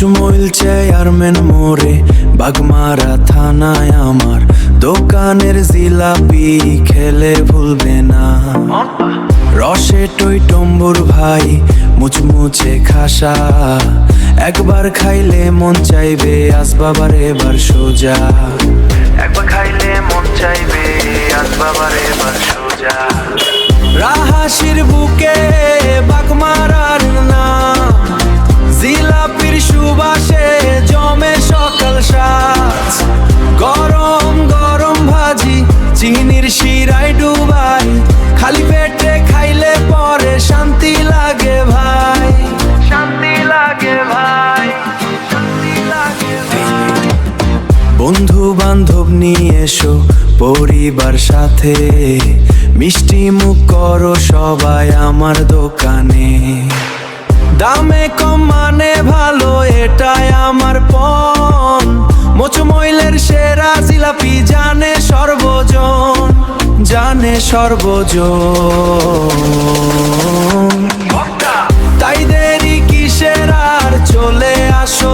মুচমইল chairman মোড়ে বাগমারা থানায় আমার দোকানের জিলাপি খেলে ভুলবে না। রসে টইটম্বুর ভাই মুচমুচে খাসা, একবার খাইলে মন চাইবে আসবাবার এবার সোজা। একবার খাইলে মন চাইবে আসবাবার এবার সোজা। রাহাসির বুকে বাগমারার নাম, জিলাপির সুবাসে জমে সকাল সাজ। গরম গরম ভাজি চিনির শিরায় ডুবাই, খালি পেটে খাইলে পরে শান্তি লাগে ভাই, শান্তি লাগে ভাই, শান্তি লাগে ভাই। বন্ধু বান্ধব নিয়ে এসো পরিবার সাথে, মিষ্টি মুখ করো সবাই আমার দোকানে। দামে কম মানে ভালো এটাই আমার পণ, মুচমইলের সেরা জিলাপি জানে সর্বজন, জানে সর্বজন। তাই দেরি কিসের আর চলে আসো